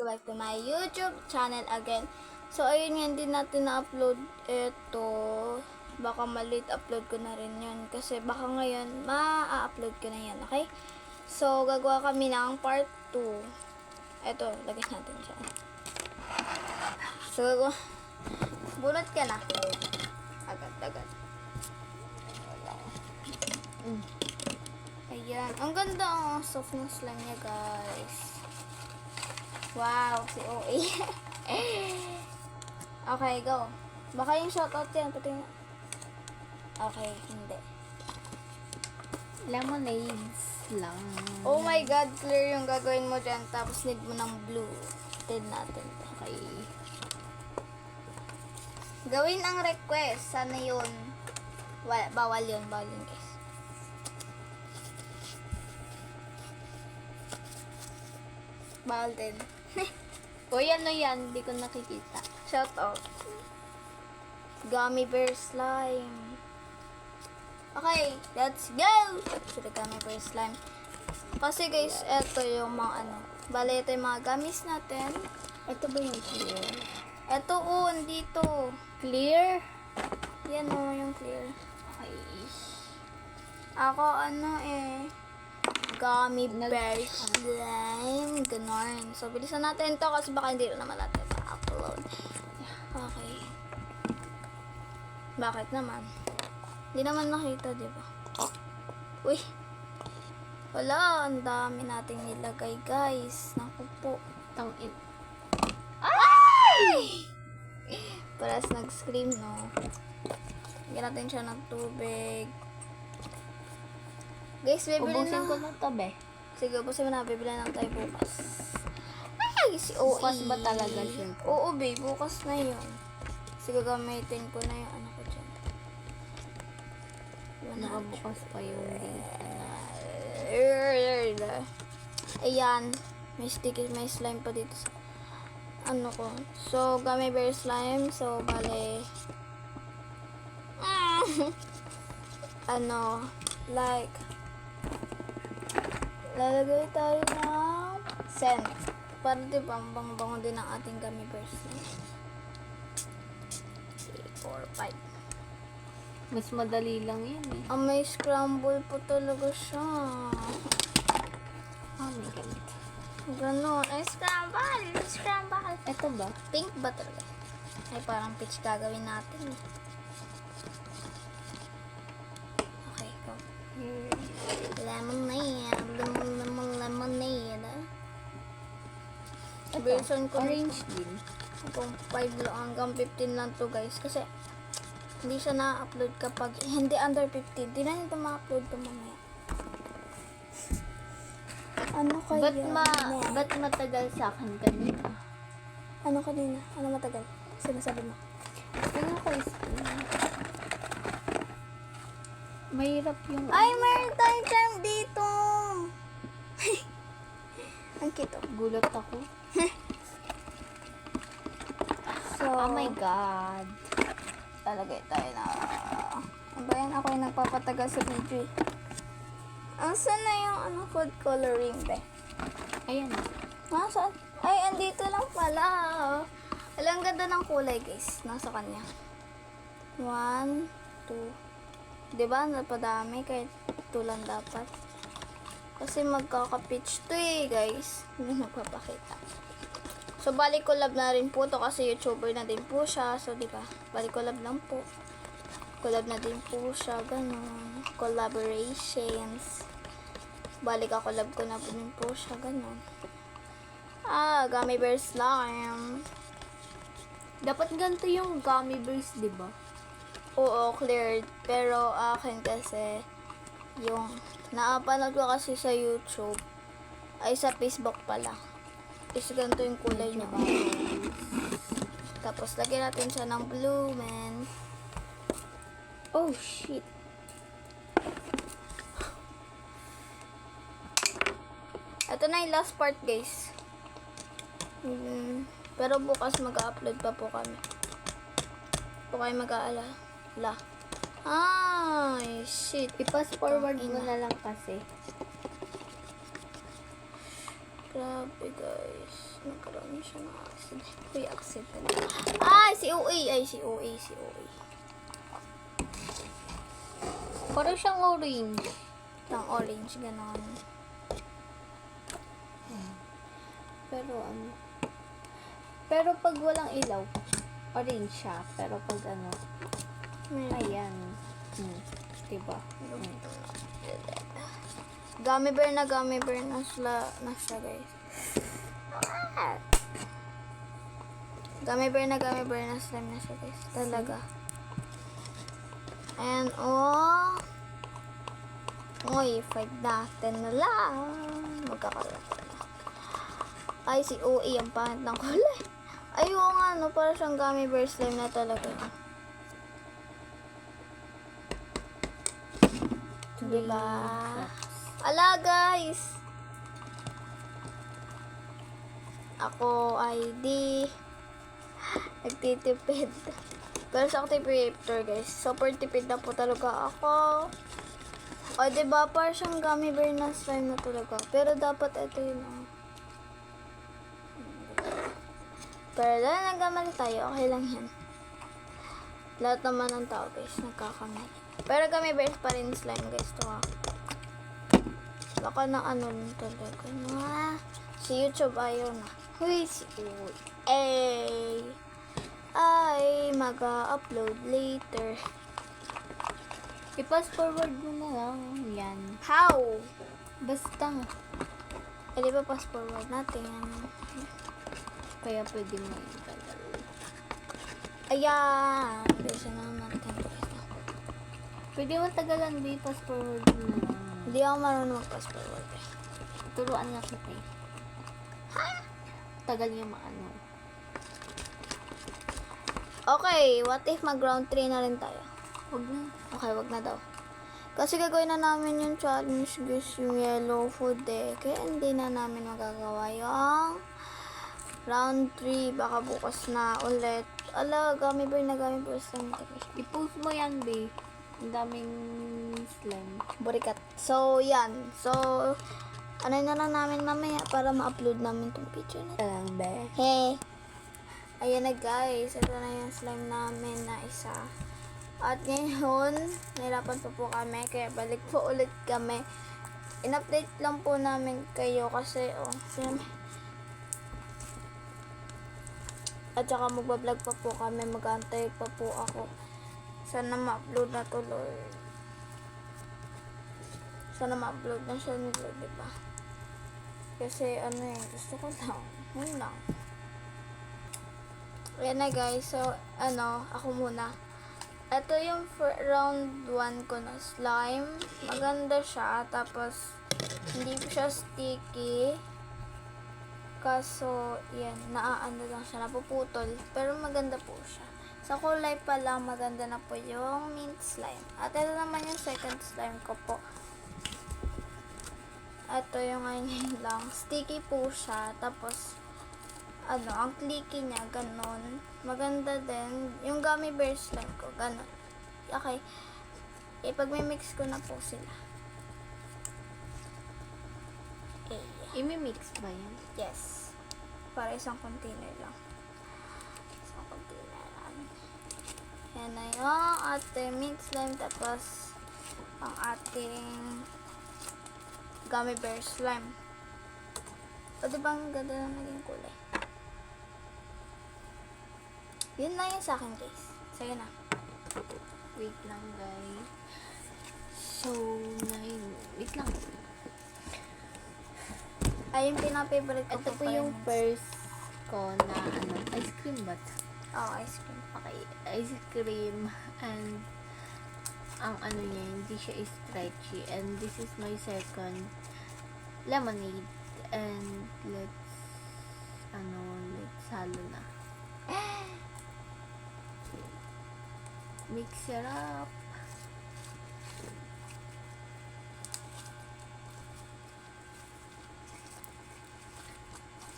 welcome back to my YouTube channel again. So, ayun nga, hindi natin na-upload ito. Baka maliit upload ko na rin yun. Kasi baka ngayon, ma-upload ko na yan, okay? So, gagawa kami ng part 2. Ito, lagay natin siya. So, gagawa. Bunot ka na. Agad. Ayan. Ang ganda ang soft ng slime niya, guys. Wow, si OA. Okay, go. Baka yung shoutout yan. Pati nga. Okay, hindi. Lemonades lang. Oh my God, clear yung gagawin mo dyan. Tapos need mo ng blue. Tin natin. Okay. Gawin ang request. Sana yun. Bawal yun, guys. Bawal din. Uy, ano yan? Hindi ko nakikita. Shout out. Gummy bear slime. Okay, let's go! So, the gummy bear slime. Kasi guys, eto yung mga ano. Bale, ito yung mga gummies natin. Ito ba yung clear? Eto, dito. Clear? Yan yung clear. Okay. Ako, gummy bear slime. Ganon. So, bilisan natin to kasi baka hindi naman natin ma-upload. Okay. Bakit naman? Hindi naman nakita, di ba? Uy! Wala, ang dami nating nilagay, guys. Naku po. Tangin. Ay! Paras nag-scream, no? Lagyan natin siya ng tubig. Guys, bibili Ubusin na. ko na to, be. Sige, ubusin mo na. Bibili na tayo bukas. Ay, si OE. Bukas ba talaga siya? Oo, babe. Bukas na yun. Sige, gamitin ko na yung ano ko dyan. Nakabukas pa yung Ayan. May sticky, may slime pa dito sa ano ko. So, gummy bear slime. So, bale like lalagay tayo ng scent. Para diba, bango-bango din ang ating gummy bear slime. 3, 4, 5. Mas madali lang yan eh. May scramble po talaga siya. Oh my God. Ganon. Ay, scramble. Ito ba? Pink ba talaga? Ay, parang peach gagawin natin. Okay, go. Lemonade. Ito, Version ko orange din. kung 5 lang hanggang 15 lang to, guys. Kasi, hindi siya na-upload kapag hindi under 15. Di na nito ma-upload to mamaya. Ano kaya? Ba't matagal sa akin kanina? Ano kanina? Ano matagal? Sinasabi mo? Tingnan ko is mahirap yung... Ay, meron tayong charm dito! Ang cute, oh. Gulat ako. So, Oh my God. talagay tayo na... Ano ba yan? Ako yung nagpapatagal sa video. Saan na yung food coloring, be? Ayan. Nasaan? Ay, andito lang pala. Alang ganda ng kulay, guys. Nasa kanya. 1, 2. Diba? Napadami. Kahit 2 lang dapat. Kasi magkaka-pitch to eh, guys. Hindi magpapakita. So, balik collab na rin po to kasi YouTuber na din po siya. So, diba? Balik collab lang po. Collab na din po siya. Ganon. Collaborations. Balik collab ko na po din po siya. Ganon. Gummy bear slime. Dapat ganito yung gummy bears, di ba? Oo, cleared. Pero akin kasi, yung napanood ko kasi sa YouTube, ay sa Facebook pala. Is ganito yung kulay niya. Tapos, lagyan natin siya ng blue, man. Oh, shit. Ito na yung last part, guys. Pero bukas mag-upload pa po kami. Po kayo mag-aalala. Ay, shit. I-pass forward mo na lang kasi. Grabe guys. Nagkaroon niya siya ng accident. Uy, accident. Ay, si OA. Ay, si OA. Si OA. Parang siyang orange. Ng orange, ganon. Pero ano. Pero pag walang ilaw, orange siya. Pero pag ano, ayan. Diba? Gummy bear na na siya guys. Gummy bear na slime na siya guys. Talaga. And oh. Uy, 5 na. 10 na lang. Magkakaroon na. Ay, si OA ang pangit ng kulay. Ay, oo nga, no. Para siyang gummy bear slime na talaga. Diba? Ala, guys. Ako ay nagtitipid. Pero sa activator, guys. Super tipid na po talaga ako. O, diba? Para siyang gummy bear na slime na talaga. Pero dapat ito yun, oh. Pero dahil nagkamali tayo, okay lang yan. Lahat naman ng tao, guys, nagkakamali. Pero gummy bears pa rin slime, guys, to, ha. Baka na ano talaga, na. Si YouTube ayaw na. Huy, si ay mag-upload later. I-pass forward mo na lang. Yan. How? Basta. Eh, di ba pass forward natin? Kaya pwede mo i-tagal. Ayan. Bisa na natin. Pwede mo tagalan, di pass forward mo na lang. Hindi ako marunong mag-pass forward. Turuan na kita eh. Tagal niya maano. Okay, what if mag-round 3 na rin tayo? Huwag na. Okay, wag na daw. Kasi gagawin na namin yung challenge, guys, yung yellow food eh. Kaya hindi na namin magagawa yung round 3. Baka bukas na ulit. Ala, gummy bear slime. I-post mo yan, be. Ang daming slime. Burikat. So, yan. So, ano na lang namin mamaya para ma-upload namin tong picture na. Lang, be. Hey! Ayan na guys. Ito na yung slime namin na isa. At ngayon, nahirapan pa po kami. Kaya balik po ulit kami. In-update lang po namin kayo kasi, oh, siyempre. At saka magbablog pa po kami. Mag-antay pa po ako. Sana ma-upload na tuloy. Sana ma-upload na siya nila, diba? Kasi, ano eh, gusto ko lang. Yun lang. Ayan na guys. So, ano, ako muna. Ito yung round 1 ko na slime. Maganda siya. Tapos, hindi po siya sticky. Kaso, yan, naaano lang siya, napuputol. Pero maganda po siya. Sa kulay pa lang, maganda na po yung mint slime. At ito naman yung second slime ko po. Ito yung ngayon lang. Sticky po siya. Tapos, ano, ang clicky niya, ganon. Maganda din. Yung gummy bear slime ko, ganon. Okay. Ipag-mix ko na po sila. I-mix ba yan? Yes. Para isang container lang. Isang container lang. Yan na yung ating mint slime. Tapos, ang ating gummy bear slime. O, diba ang ganda na naging kulay? Yun na yun sa akin, guys. Sige na. Wait lang, guys. So, wait lang. Ay, yung pinaka-favorite ko Ito po pa yung rin. first ko na, ano, ice cream ba? Oh, ice cream. Okay, ice cream. And, ang ano niya, hindi siya stretchy. And this is my second lemonade. And, let's halo na. Mix it up.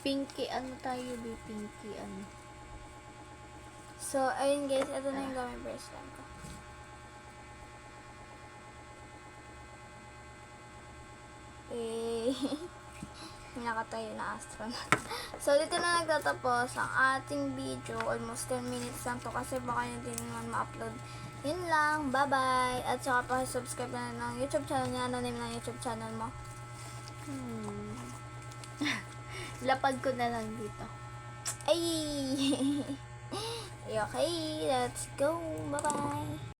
Pinky, ano tayo, be? Pinky, ano? So, ayun guys, ito na yung gummy bear slime ko. Eh, May nakatayo na astronaut. So, dito na nagtatapos ang ating video. Almost 10 minutes lang to kasi baka yun din naman ma-upload. Yun lang. Bye-bye. At saka pa-subscribe na ng YouTube channel niya. Ano name ng YouTube channel mo? Lapag ko na lang dito. Ay! Okay, let's go. Bye-bye.